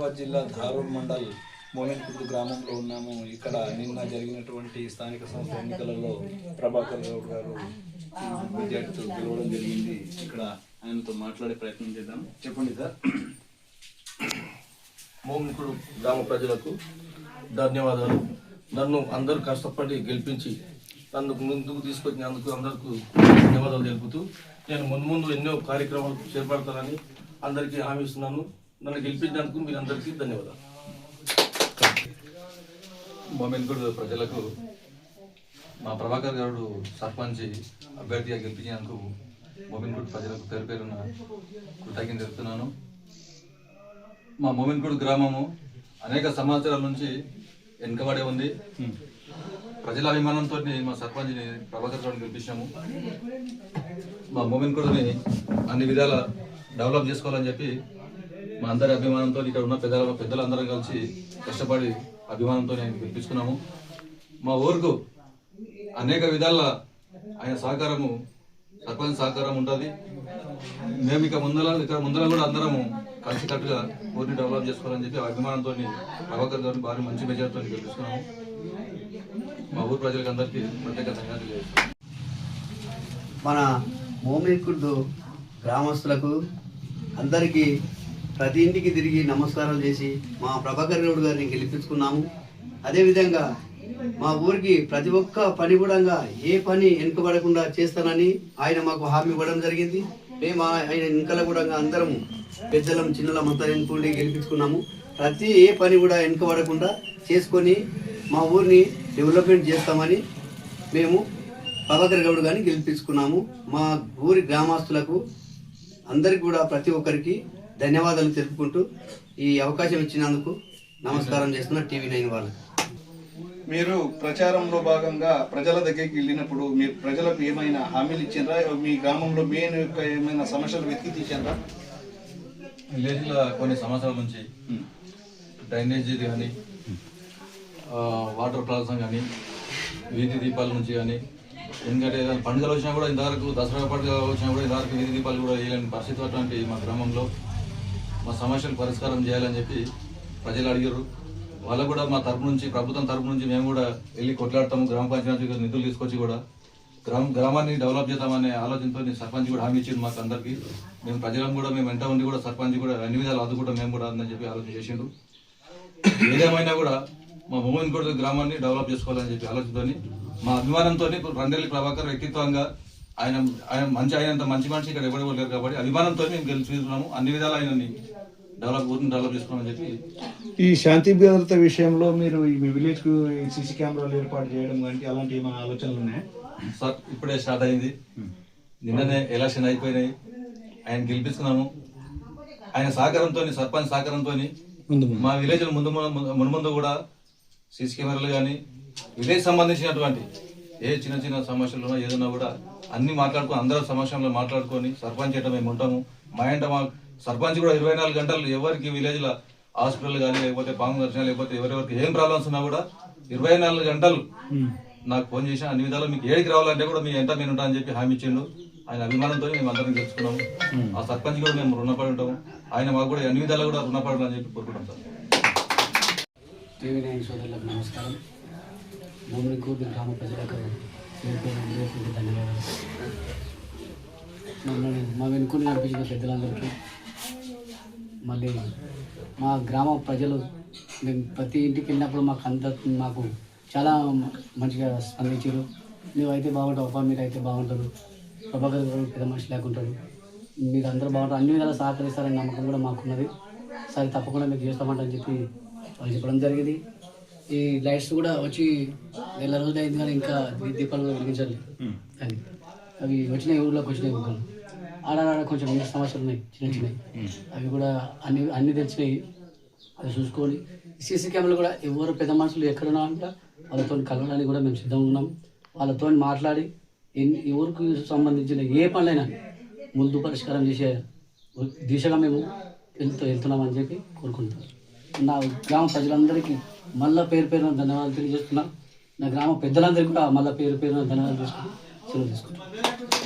నిజామాబాద్ జిల్లా ధారూర్ మండల్ మోమిన్కుర్దు గ్రామంలో ఉన్నాము. ఇక్కడ నిన్న జరిగినటువంటి స్థానిక సంస్థ ఎన్నికలలో ప్రభాకర్ గౌడ్ గారు మెజార్టీతో గెలవడం జరిగింది. ఇక్కడ ఆయనతో మాట్లాడే ప్రయత్నం చేద్దాం. చెప్పండి సార్. మోమిన్కుర్దు గ్రామ ప్రజలకు ధన్యవాదాలు. నన్ను అందరూ కష్టపడి గెలిపించి నన్ను ముందుకు తీసుకొచ్చినందుకు అందరికీ ధన్యవాదాలు తెలుపుతూ నేను ముందు ఎన్నో కార్యక్రమాలు చేపడతానని అందరికీ హామీ ఇస్తున్నాను. నన్ను గెలిపించినందుకు మీరందరికీ ధన్యవాదాలు. మోమిన్కుర్దు ప్రజలకు మా ప్రభాకర్ గారు సర్పంచ్ అభ్యర్థిగా గెలిపించినందుకు మోమిన్కుర్దు ప్రజలకు పేరు పేరున కృతజ్ఞతలు తెలుపుతున్నాను. మా మోమిన్కుర్దు గ్రామము అనేక సంవత్సరాల నుంచి వెనుకబడే ఉంది. ప్రజల అభిమానంతో మా సర్పంచ్ని ప్రభాకర్ గారిని గెలిపించాము. మా మోమిన్కుర్దుని అన్ని విధాల డెవలప్ చేసుకోవాలని చెప్పి మా అందరి అభిమానంతో ఇక్కడ ఉన్న పెద్దలందరం కలిసి కష్టపడి అభిమానంతో గెలిపించుకున్నాము. మా ఊరుకు అనేక విధాల ఆయన సహకారము సర్పంచ్ సహకారం ఉంటుంది. మేము ఇక్కడ ముందర కూడా అందరము కలిసికట్టుగా ఊరిని డెవలప్ చేసుకోవాలని చెప్పి అభిమానంతో ప్రభాకర్ గారిని భారీ మంచి మెజార్టీతో గెలిపించుకున్నాము. మా ఊరు ప్రజలకు అందరికీ ప్రత్యేక ధన్యవాదాలు చేస్తున్నాం. మన మోమిన్కుర్దు గ్రామస్తులకు అందరికీ ప్రతి ఇంటికి తిరిగి నమస్కారాలు చేసి మా ప్రభాకర్ గౌడ్ గారిని గెలిపించుకున్నాము. అదేవిధంగా మా ఊరికి ప్రతి ఒక్క పని కూడా ఏ పని వెనుకబడకుండా చేస్తానని ఆయన మాకు హామీ ఇవ్వడం జరిగింది. మేము ఆయన వెనుకల కూడా అందరం పెద్దలం చిన్నలం అంతా ఎన్నుకుండి గెలిపించుకున్నాము. ప్రతి ఏ పని కూడా వెనుకబడకుండా చేసుకొని మా ఊరిని డెవలప్మెంట్ చేస్తామని మేము ప్రభాకర్ గౌడ్ గారిని గెలిపించుకున్నాము. మా ఊరి గ్రామస్తులకు అందరికి కూడా ప్రతి ఒక్కరికి ధన్యవాదాలు తెలుపుకుంటూ ఈ అవకాశం ఇచ్చినందుకు నమస్కారం చేస్తున్న TV9 వాళ్ళకి. మీరు ప్రచారంలో భాగంగా ప్రజల దగ్గరికి వెళ్ళినప్పుడు మీరు ప్రజలకు ఏమైనా హామీలు ఇచ్చిండ్రా? మీ గ్రామంలో మెయిన్ యొక్క ఏమైనా సమస్యలు వెతికి తీసిండ్రా? విలేజ్లో కొన్ని సంవత్సరాల నుంచి డ్రైనేజీ కానీ వాటర్ ప్రాసెసింగ్ కానీ వీధి దీపాల నుంచి కానీ ఎందుకంటే పండుగలు వచ్చినా కూడా ఇంతవరకు దసరా పండుగ వచ్చినా కూడా ఇంతవరకు వీధి దీపాలు కూడా వేయలేని పరిస్థితి అటువంటి మా గ్రామంలో మా సమస్యలు పరిష్కారం చేయాలని చెప్పి ప్రజలు అడిగారు. వాళ్ళకు కూడా మా తరపు నుంచి ప్రభుత్వం తరపు నుంచి మేము కూడా వెళ్ళి కొట్లాడతాము. గ్రామ పంచాయతీ నిధులు తీసుకొచ్చి కూడా గ్రామాన్ని డెవలప్ చేద్దామనే ఆలోచనతో సర్పంచ్ కూడా హామీ ఇచ్చిండు మాకు అందరికీ. మేము ప్రజలను కూడా మేము వెంట ఉండి కూడా సర్పంచ్ కూడా అన్ని విధాలు ఆదుకుంటాం మేము కూడా అని చెప్పి ఆలోచన చేసిండు. ఏదేమైనా కూడా మా మోమిన్కుర్దు గ్రామాన్ని డెవలప్ చేసుకోవాలని చెప్పి ఆలోచనతో మా అభిమానంతో రండెల్లి ప్రభాకర్ వ్యక్తిత్వంగా ఆయన ఆయనంత మంచి మనిషి ఇక్కడ ఎవరు లేరు కాబట్టి అభిమానంతో మేము గెలిచిస్తున్నాము. అన్ని విధాలు ఆయనని ఊరిని డెవలప్ చేసుకోవాలని చెప్పి. ఈ శాంతి భద్రత విషయంలో మీరు మీ విలేజ్ కు సీసీ కెమెరాలు ఏర్పాటు చేయడం వంటి అలాంటి ఏమైనా ఆలోచనలు ఉన్నాయా? సార్ ఇప్పుడే స్టార్ట్ అయింది. నిన్ననే ఎలక్షన్ అయిపోయినాయి. ఆయన గెలిపించుకున్నాము. ఆయన సహకారంతో సర్పంచ్ సహకారంతో మా విలేజ్ ముందు కూడా సీసీ కెమెరాలు కానీ విలేజ్ సంబంధించినటువంటి ఏ చిన్న చిన్న సమస్యలు ఏదన్నా కూడా అన్ని మాట్లాడుకొని అందరూ సమస్యలు మాట్లాడుకొని సర్పంచ్ చేయడం మేము ఉంటాము. మా సర్పంచ్ కూడా 24 గంటలు ఎవరికి విలేజ్ లో హాస్పిటల్ కానీ లేకపోతే పాము దర్శనం లేకపోతే ఎవరెవరికి ఏం ప్రాబ్లమ్స్ ఉన్నా కూడా 24 గంటలు నాకు ఫోన్ చేసిన అన్ని విధాలు మీకు ఏడికి రావాలంటే కూడా మీ ఎంత నేను ఉంటా అని చెప్పి హామీ ఇచ్చిండు. ఆయన అభిమానంతో మేము అందరం తెలుసుకున్నాము. ఆ సర్పంచ్ కూడా మేము రుణపడి ఉంటాము. ఆయన మాకు కూడా అన్ని విధాలు కూడా రుణపడాలని చెప్పి కోరుకుంటాం సార్. TV9 సోదరులకు నమస్కారం. మోమిన్కుర్దు గ్రామ ప్రజలకు ధన్యవాదాలు. మమ్మల్ని మా వెనుకలు నడిపించిన పెద్దలందరికీ మళ్ళీ మా గ్రామ ప్రజలు మేము ప్రతి ఇంటికి వెళ్ళినప్పుడు మాకు చాలా మంచిగా స్పందించారు. నువ్వైతే బాగుంటావు అప్ప, మీరు అయితే బాగుంటారు, ప్రభాకర్ గారు పెద్ద మనిషి లేకుంటారు, మీరు అందరూ బాగుంటారు, అన్ని విధాలు సహకరిస్తారని నమ్మకం కూడా మాకున్నది. సరే తప్పకుండా మీకు చేస్తామంటని చెప్పి వాళ్ళు చెప్పడం జరిగింది. ఈ లైట్స్ కూడా వచ్చి 1 రోజులు అయింది కానీ ఇంకా దీపాలు కూడా వెలిగించాలి అని అవి వచ్చినాయి. ఊళ్ళోకి వచ్చినాయి. ఊళ్ళో ఆడ కొంచెం ఇంకా సమస్యలు ఉన్నాయి చిన్నవి. అవి కూడా అన్ని తెలిసినాయి. అది చూసుకొని సీసీ కెమెరాలు కూడా ఎవరు పెద్ద మనుషులు ఎక్కడున్నా అంటే వాళ్ళతో కలవడానికి కూడా మేము సిద్ధంగా ఉన్నాం. వాళ్ళతో మాట్లాడి ఊరికి సంబంధించిన ఏ పనులైనా ముందు పరిష్కారం చేసే దిశగా మేము వెళ్తున్నామని చెప్పి కోరుకుంటాం. నా గ్రామ ప్రజలందరికీ మళ్ళీ పేరు పేరున ధన్యవాదాలు తెలియజేస్తున్నాను. నా గ్రామ పెద్దలందరికీ కూడా మళ్ళీ పేరు పేరున ధన్యవాదాలు తీసుకుంటాను.